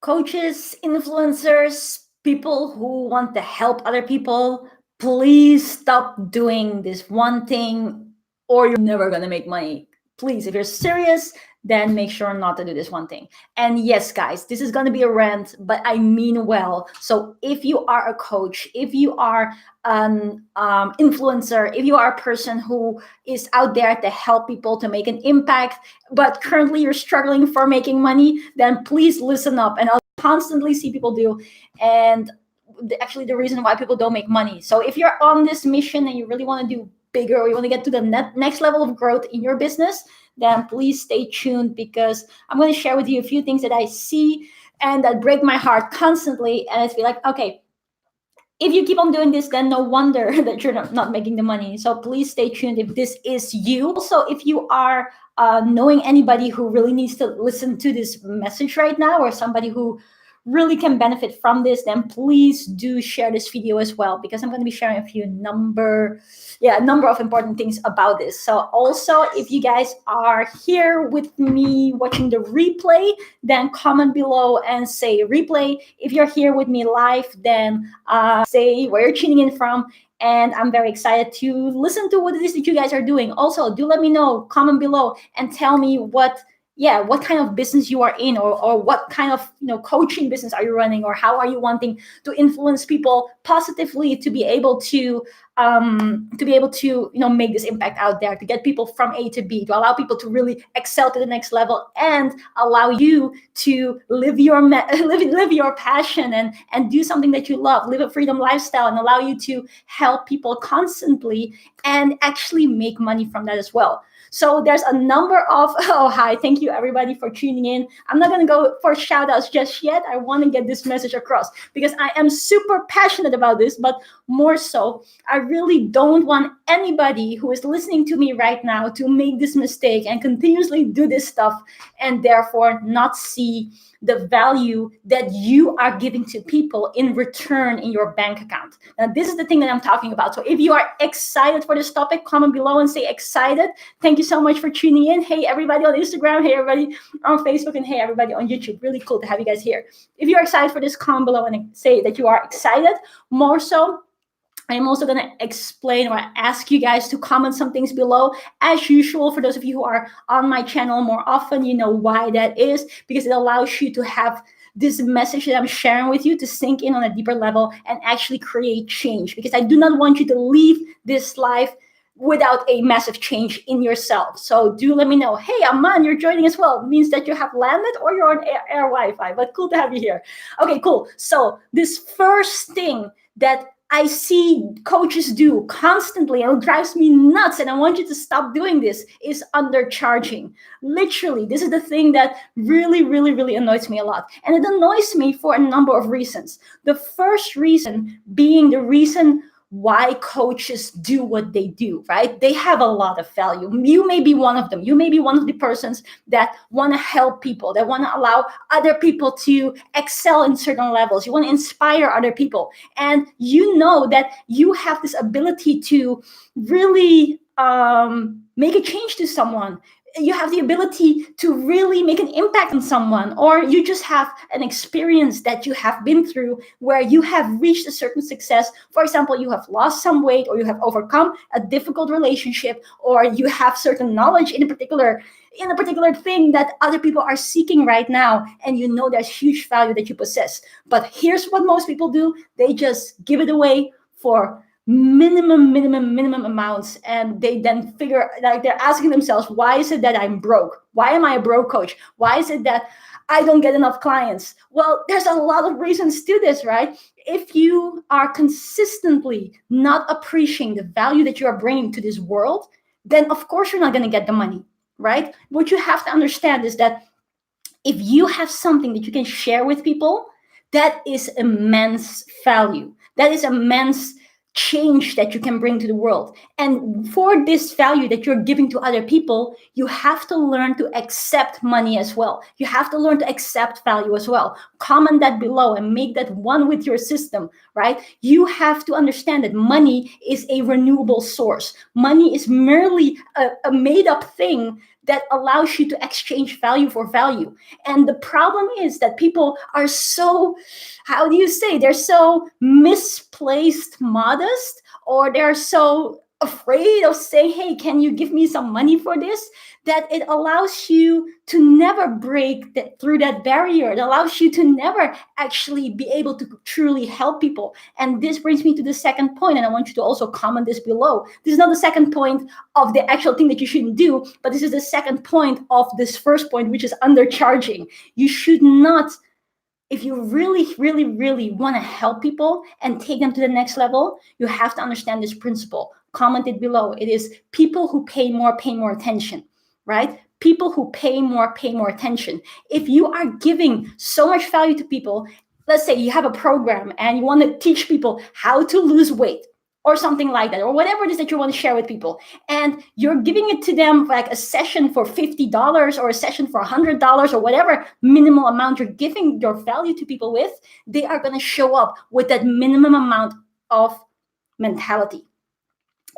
Coaches, influencers, people who want to help other people, please stop doing this one thing or you're never going to make money. Please, if you're serious, then make sure not to do this one thing. And yes, guys, this is going to be a rant, but I mean well. So if you are a coach, if you are an influencer, if you are a person who is out there to help people to make an impact, but currently you're struggling for making money, then please listen up. And I'll constantly see people do. And actually, the reason why people don't make money. So if you're on this mission and you really want to do bigger, or you want to get to the next level of growth in your business, then please stay tuned, because I'm going to share with you a few things that I see and that break my heart constantly. And I feel like, okay, if you keep on doing this, then no wonder that you're not making the money. So please stay tuned if this is you. Also, if you are knowing anybody who really needs to listen to this message right now, or somebody who really can benefit from this, then please do share this video as well, because I'm going to be sharing a number of important things about this. So also, if you guys are here with me watching the replay, then comment below and say replay. If you're here with me live, then say where you're tuning in from. And I'm very excited to listen to what it is that you guys are doing. Also, do let me know, comment below, and tell me what kind of business you are in, or what kind of coaching business are you running, or how are you wanting to influence people positively to be able to make this impact out there, to get people from A to B, to allow people to really excel to the next level, and allow you to live your live your passion and do something that you love, live a freedom lifestyle, and allow you to help people constantly and actually make money from that as well. So there's a number of, hi, thank you everybody for tuning in. I'm not going to go for shout outs just yet. I want to get this message across because I am super passionate about this, but more so, I really don't want anybody who is listening to me right now to make this mistake and continuously do this stuff and therefore not see the value that you are giving to people in return in your bank account. Now, this is the thing that I'm talking about. So if you are excited for this topic, comment below and say excited. Thank you so much for tuning in. Hey, everybody on Instagram. Hey, everybody on Facebook. And hey, everybody on YouTube. Really cool to have you guys here. If you're excited for this, comment below and say that you are excited. More so, I'm also going to explain or ask you guys to comment some things below. As usual, for those of you who are on my channel more often, you know why that is, because it allows you to have this message that I'm sharing with you to sink in on a deeper level and actually create change, because I do not want you to leave this life without a massive change in yourself. So do let me know. Hey, Aman, you're joining as well. It means that you have landed or you're on air Wi-Fi, but cool to have you here. Okay, cool. So this first thing that I see coaches do constantly, and it drives me nuts, and I want you to stop doing this, is undercharging. Literally, this is the thing that really, really, really annoys me a lot. And it annoys me for a number of reasons. The first reason being the reason why coaches do what they do, right? They have a lot of value. You may be one of them. You may be one of the persons that want to help people, that want to allow other people to excel in certain levels. You want to inspire other people. And you know that you have this ability to really make a change to someone. You have the ability to really make an impact on someone, or you just have an experience that you have been through where you have reached a certain success. For example, you have lost some weight, or you have overcome a difficult relationship, or you have certain knowledge in a particular thing that other people are seeking right now, and you know there's huge value that you possess. But here's what most people do. They just give it away for minimum amounts, and they then figure, like, they're asking themselves, why is it that I'm broke? Why am I a broke coach? Why is it that I don't get enough clients? Well, there's a lot of reasons to this, right? If you are consistently not appreciating the value that you are bringing to this world, then of course you're not going to get the money, right? What you have to understand is that if you have something that you can share with people, that is immense value. That is immense change that you can bring to the world. And for this value that you're giving to other people, you have to learn to accept money as well. You have to learn to accept value as well. Comment that below and make that one with your system, right? You have to understand that money is a renewable source. Money is merely a made up thing that allows you to exchange value for value. And the problem is that people are so, how do you say, they're so misplaced modest, or they're so afraid of saying, hey, can you give me some money for this? That it allows you to never break through that barrier. It allows you to never actually be able to truly help people. And this brings me to the second point, and I want you to also comment this below. This is not the second point of the actual thing that you shouldn't do, but this is the second point of this first point, which is undercharging. You should not, if you really, really, really want to help people and take them to the next level, you have to understand this principle. Comment it below. It is people who pay more attention, right? People who pay more attention. If you are giving so much value to people, let's say you have a program and you want to teach people how to lose weight or something like that, or whatever it is that you want to share with people, and you're giving it to them like a session for $50 or a session for $100 or whatever minimal amount you're giving your value to people with, they are going to show up with that minimum amount of mentality.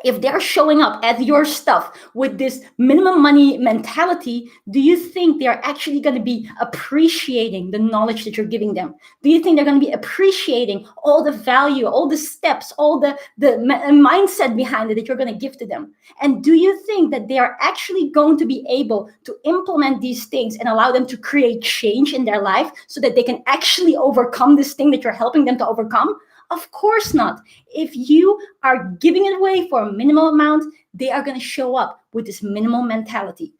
If they're showing up at your stuff with this minimum money mentality, do you think they're actually going to be appreciating the knowledge that you're giving them? Do you think they're going to be appreciating all the value, all the steps, all the mindset behind it that you're going to give to them? And do you think that they are actually going to be able to implement these things and allow them to create change in their life so that they can actually overcome this thing that you're helping them to overcome? Of course not. If you are giving it away for a minimal amount, they are going to show up with this minimal mentality.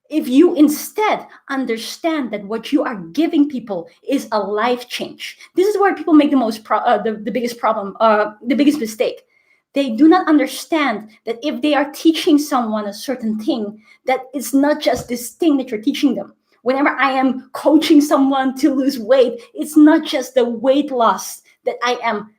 If you instead understand that what you are giving people is a life change, this is where people make the biggest problem, the biggest mistake. They do not understand that if they are teaching someone a certain thing, that it's not just this thing that you're teaching them. Whenever I am coaching someone to lose weight, it's not just the weight loss that I am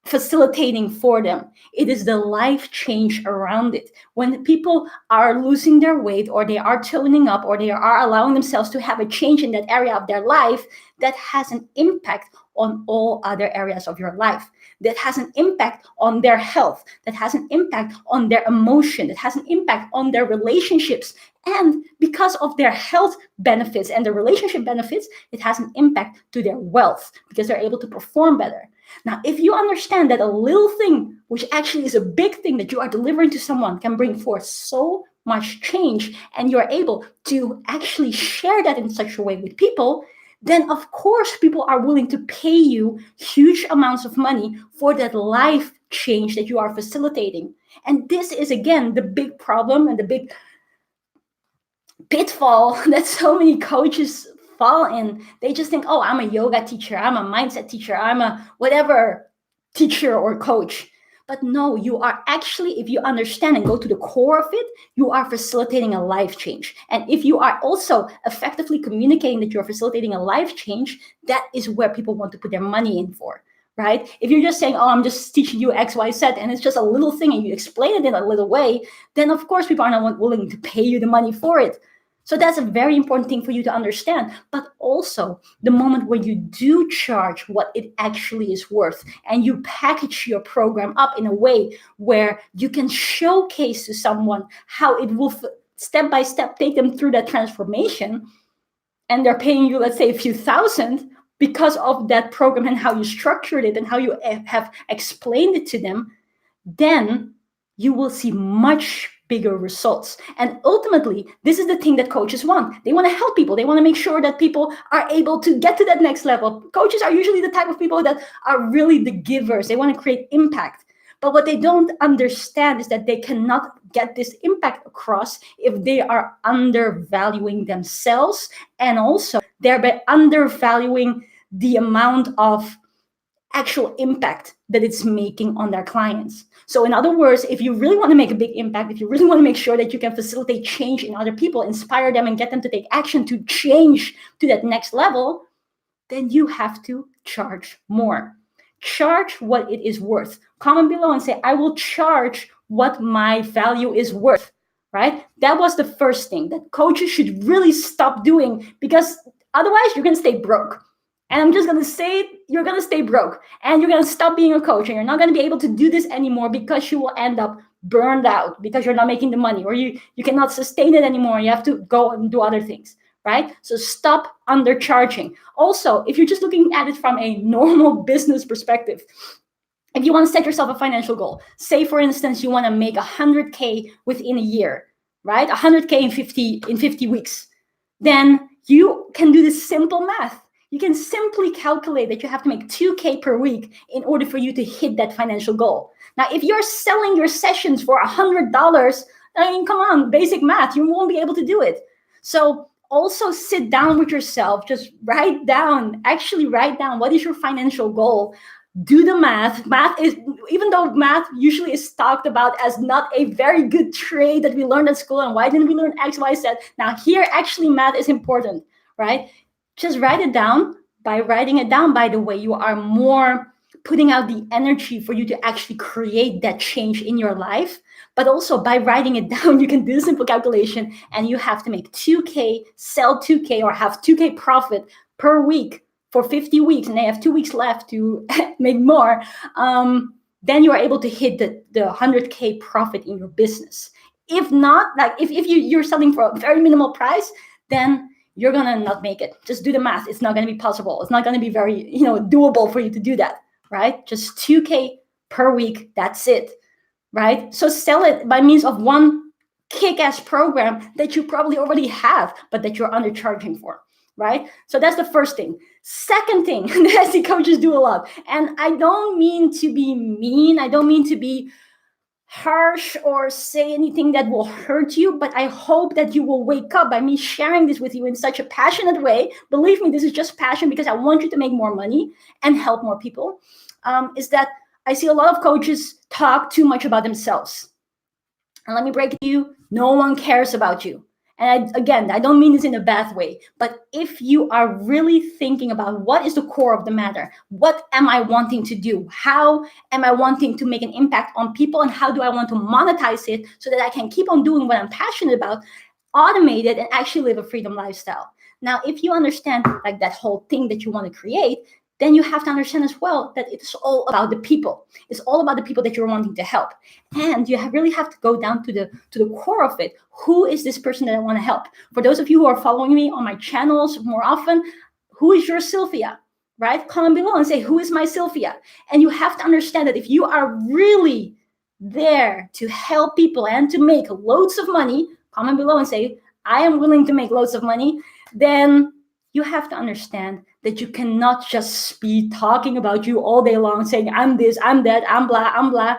facilitating for them. It is the life change around it. When people are losing their weight, or they are toning up, or they are allowing themselves to have a change in that area of their life, that has an impact on all other areas of your life. That has an impact on their health. That has an impact on their emotion. That has an impact on their relationships. And because of their health benefits and the relationship benefits, it has an impact to their wealth, because they're able to perform better. Now, if you understand that a little thing, which actually is a big thing that you are delivering to someone, can bring forth so much change, and you're able to actually share that in such a way with people, then of course people are willing to pay you huge amounts of money for that life change that you are facilitating. And this is, again, the big problem and the big pitfall that so many coaches fall in. They just think, oh, I'm a yoga teacher, I'm a mindset teacher, I'm a whatever teacher or coach. But no, you are actually, if you understand and go to the core of it, you are facilitating a life change. And if you are also effectively communicating that you're facilitating a life change, that is where people want to put their money in for. Right? If you're just saying, oh, I'm just teaching you X, Y, Z, and it's just a little thing and you explain it in a little way, then of course people are not willing to pay you the money for it. So that's a very important thing for you to understand. But also the moment when you do charge what it actually is worth, and you package your program up in a way where you can showcase to someone how it will step by step take them through that transformation, and they're paying you, let's say, a few thousand because of that program and how you structured it and how you have explained it to them, then you will see much bigger results. And ultimately, this is the thing that coaches want. They want to help people. They want to make sure that people are able to get to that next level. Coaches are usually the type of people that are really the givers. They want to create impact. But what they don't understand is that they cannot get this impact across if they are undervaluing themselves, and also thereby undervaluing the amount of actual impact that it's making on their clients. So in other words, if you really want to make a big impact, if you really want to make sure that you can facilitate change in other people, inspire them and get them to take action to change to that next level, then you have to charge more. Charge what it is worth. Comment below and say, I will charge what my value is worth, right? That was the first thing that coaches should really stop doing, because otherwise you're going to stay broke. And I'm just going to say, you're going to stay broke and you're going to stop being a coach, and you're not going to be able to do this anymore because you will end up burned out because you're not making the money, or you cannot sustain it anymore. You have to go and do other things, right? So stop undercharging. Also, if you're just looking at it from a normal business perspective, if you want to set yourself a financial goal, say for instance, you want to make 100K within a year, right? 100K in 50 weeks, then you can do this simple math. You can simply calculate that you have to make 2K per week in order for you to hit that financial goal. Now, if you're selling your sessions for $100, I mean, come on, basic math, you won't be able to do it. So also sit down with yourself, just write down what is your financial goal. Do the math. Math is, even though math usually is talked about as not a very good trade that we learned at school, and why didn't we learn X, Y, Z? Now here, actually math is important, right? Just write it down. By writing it down, by the way, you are more putting out the energy for you to actually create that change in your life. But also by writing it down, you can do a simple calculation, and you have to make 2K, sell 2K, or have 2K profit per week for 50 weeks, and they have 2 weeks left to make more. Then you are able to hit the 100K profit in your business. If not, like if you're selling for a very minimal price, then you're gonna not make it. Just do the math. It's not gonna be possible. It's not gonna be very, doable for you to do that, right? Just 2K per week. That's it, right? So sell it by means of one kick-ass program that you probably already have, but that you're undercharging for, right? So that's the first thing. Second thing that I see coaches do a lot, and I don't mean to be mean. I don't mean to be harsh or say anything that will hurt you, but I hope that you will wake up by me sharing this with you in such a passionate way. Believe me, this is just passion, because I want you to make more money and help more people. Is that I see a lot of coaches talk too much about themselves. And let me break it to you, no one cares about you. And again, I don't mean this in a bad way, but if you are really thinking about what is the core of the matter, what am I wanting to do? How am I wanting to make an impact on people? And how do I want to monetize it so that I can keep on doing what I'm passionate about, automate it, and actually live a freedom lifestyle? Now, if you understand like that whole thing that you want to create, then you have to understand as well that it's all about the people. It's all about the people that you're wanting to help. And you really have to go down to the core of it. Who is this person that I want to help? For those of you who are following me on my channels more often, who is your Sylvia, right? Comment below and say, who is my Sylvia? And you have to understand that if you are really there to help people and to make loads of money, comment below and say, I am willing to make loads of money, then you have to understand that you cannot just be talking about you all day long, saying, I'm this, I'm that, I'm blah, I'm blah.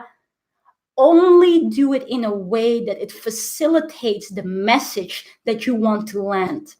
Only do it in a way that it facilitates the message that you want to land,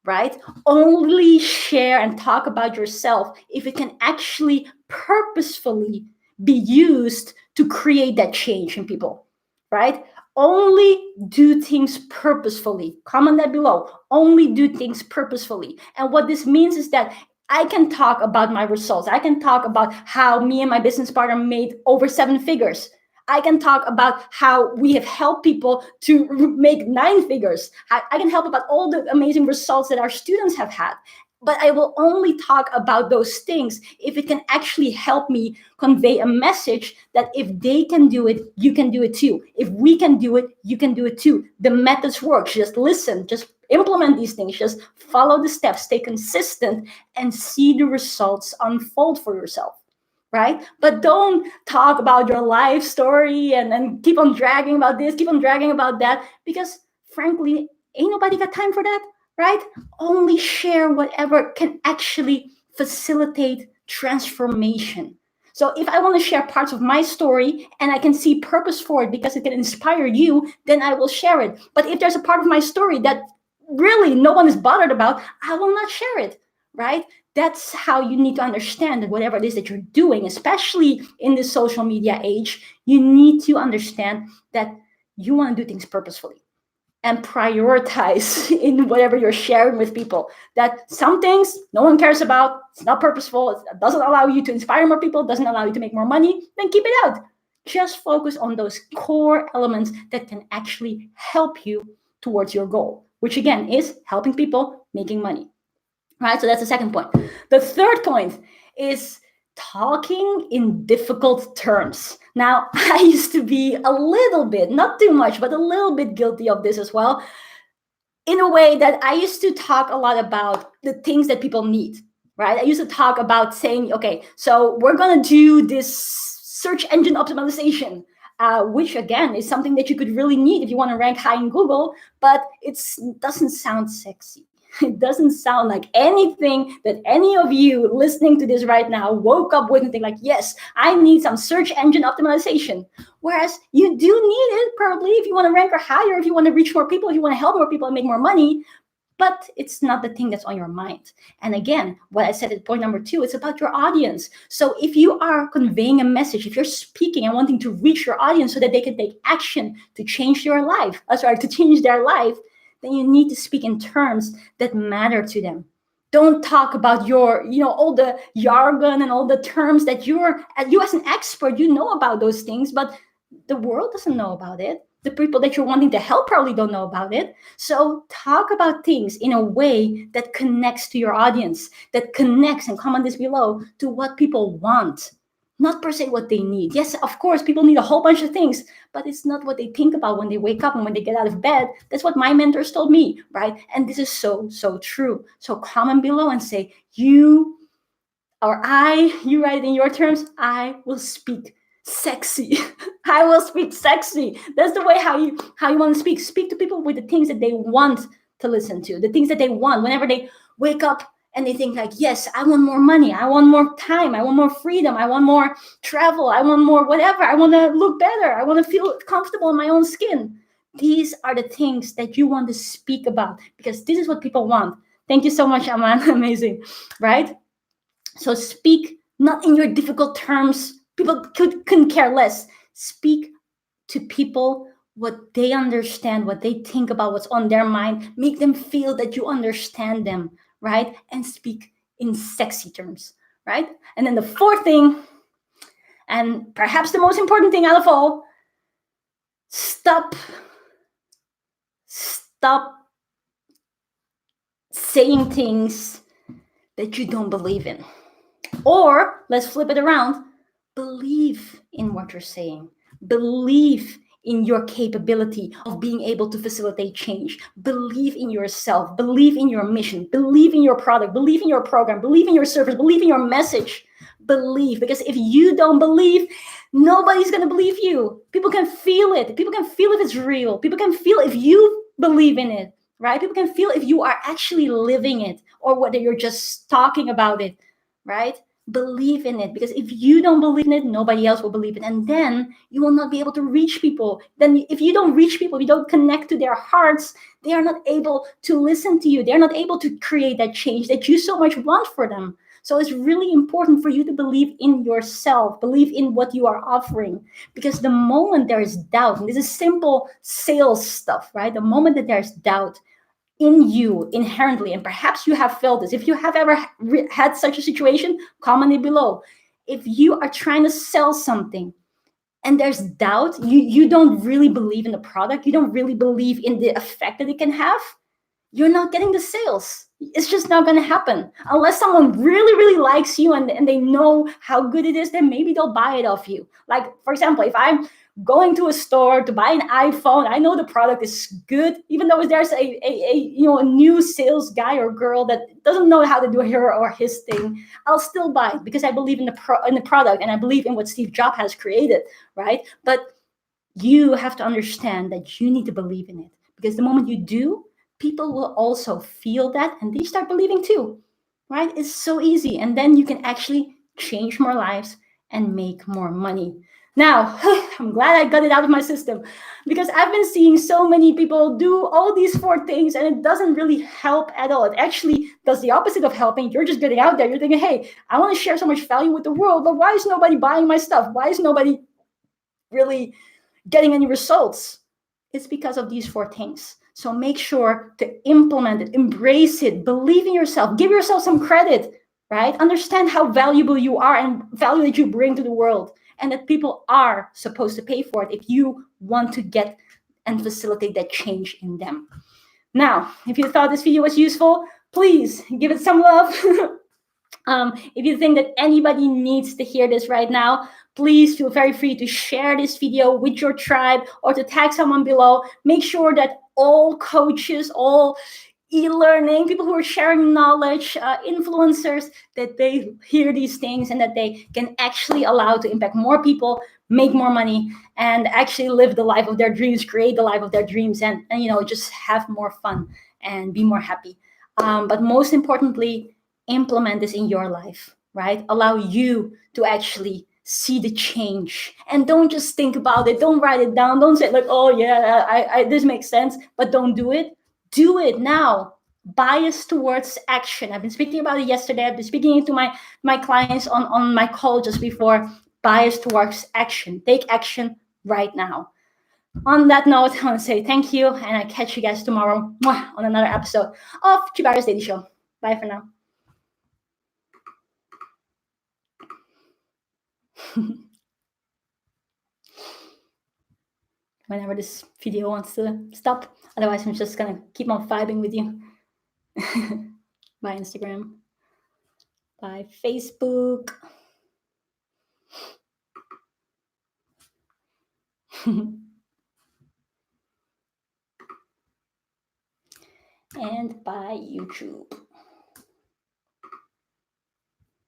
right? Only share and talk about yourself if it can actually purposefully be used to create that change in people, right? Only do things purposefully. Comment that below. Only do things purposefully. And what this means is that I can talk about my results. I can talk about how me and my business partner made over 7 figures. I can talk about how we have helped people to make 9 figures. I can help about all the amazing results that our students have had. But I will only talk about those things if it can actually help me convey a message that if they can do it, you can do it too. If we can do it, you can do it too. The methods work. Just listen, just implement these things, just follow the steps, stay consistent, and see the results unfold for yourself, right? But don't talk about your life story and keep on dragging about this, keep on dragging about that, because frankly, ain't nobody got time for that. Right? Only share whatever can actually facilitate transformation. So if I want to share parts of my story and I can see purpose for it because it can inspire you, then I will share it. But if there's a part of my story that really no one is bothered about, I will not share it, right? That's how you need to understand that whatever it is that you're doing, especially in this social media age, you need to understand that you want to do things purposefully. and prioritize in whatever you're sharing with people. That some things no one cares about, it's not purposeful, it doesn't allow you to inspire more people, doesn't allow you to make more money, then keep it out. Just focus on those core elements that can actually help you towards your goal, which again is helping people, making money. Right? So that's the second point. The third point is talking in difficult terms. Now, I used to be a little bit, not too much, but a little bit guilty of this as well, in a way that I used to talk a lot about the things that people need, right? I used to talk about saying, okay, so we're going to do this search engine optimization, which again is something that you could really need if you want to rank high in Google, but it doesn't sound sexy. It doesn't sound like anything that any of you listening to this right now woke up with and think like, yes, I need some search engine optimization. Whereas you do need it probably if you want to rank higher, if you want to reach more people, if you want to help more people and make more money, but it's not the thing that's on your mind. And again, what I said at point number 2, it's about your audience. So if you are conveying a message, if you're speaking and wanting to reach your audience so that they can take action to change your life, to change their life, then you need to speak in terms that matter to them. Don't talk about your, all the jargon and all the terms that you as an expert, you know about those things, but the world doesn't know about it. The people that you're wanting to help probably don't know about it. So talk about things in a way that connects to your audience, that connects, and comment this below, to what people want. Not per se what they need. Yes, of course, people need a whole bunch of things, but it's not what they think about when they wake up and when they get out of bed. That's what my mentors told me, right? And this is so, so true. So comment below and say, you write it in your terms, I will speak sexy. I will speak sexy. That's the way how you want to speak. Speak to people with the things that they want to listen to, the things that they want whenever they wake up and they think like, yes, I want more money, I want more time, I want more freedom, I want more travel, I want more whatever, I want to look better, I want to feel comfortable in my own skin. These are the things that you want to speak about, because this is what people want. Thank you so much, Aman. Amazing, right? So speak not in your difficult terms. People couldn't care less. Speak to people what they understand, what they think about, what's on their mind. Make them feel that you understand them, right? And speak in sexy terms, right? And then the fourth thing, and perhaps the most important thing out of all, stop saying things that you don't believe in. Or let's flip it around. Believe in what you're saying. Believe in your capability of being able to facilitate change. Believe in yourself. Believe in your mission. Believe in your product. Believe in your program. Believe in your service. Believe in your message. Believe, because if you don't believe, nobody's going to believe you. People can feel it. People can feel if it's real. People can feel if you believe in it, right? People can feel if you are actually living it, or whether you're just talking about it, right? Believe in it, because if you don't believe in it, nobody else will believe it, and then you will not be able to reach people. Then if you don't reach people, you don't connect to their hearts, they are not able to listen to you. They're not able to create that change that you so much want for them. So it's really important for you to believe in yourself, believe in what you are offering, because the moment there is doubt, and this is simple sales stuff, right? The moment that there's doubt in you inherently, and perhaps you have felt this. If you have ever had such a situation, comment it below. If you are trying to sell something and there's doubt, you don't really believe in the product, you don't really believe in the effect that it can have, you're not getting the sales. It's just not going to happen. Unless someone really, really likes you and they know how good it is, then maybe they'll buy it off you. Like, for example, if I'm going to a store to buy an iPhone, I know the product is good, even though there's a new sales guy or girl that doesn't know how to do her or his thing, I'll still buy it because I believe in the product, and I believe in what Steve Jobs has created, right? But you have to understand that you need to believe in it, because the moment you do, people will also feel that and they start believing too, right? It's so easy. And then you can actually change more lives and make more money. Now, I'm glad I got it out of my system, because I've been seeing so many people do all these 4 things and it doesn't really help at all. It actually does the opposite of helping. You're just getting out there. You're thinking, hey, I want to share so much value with the world, but why is nobody buying my stuff? Why is nobody really getting any results? It's because of these 4 things. So make sure to implement it, embrace it, believe in yourself, give yourself some credit, right? Understand how valuable you are and value that you bring to the world, and that people are supposed to pay for it if you want to get and facilitate that change in them. Now, if you thought this video was useful, please give it some love. If you think that anybody needs to hear this right now, please feel very free to share this video with your tribe or to tag someone below. Make sure that all coaches, all e-learning, people who are sharing knowledge, influencers, that they hear these things and that they can actually allow to impact more people, make more money, and actually live the life of their dreams, create the life of their dreams, and just have more fun and be more happy. But most importantly, implement this in your life, right? Allow you to actually see the change, and don't just think about it. Don't write it down. Don't say like, oh yeah, this makes sense, but don't do it. Do it now. Bias towards action. I've been speaking about it yesterday. I've been speaking to my clients on my call just before. Bias towards action. Take action right now. On that note, I want to say thank you, and I catch you guys tomorrow on another episode of Chibara's Daily Show. Bye for now. Whenever this video wants to stop. Otherwise, I'm just gonna keep on vibing with you. Bye, Instagram. Bye, Facebook. And bye, YouTube.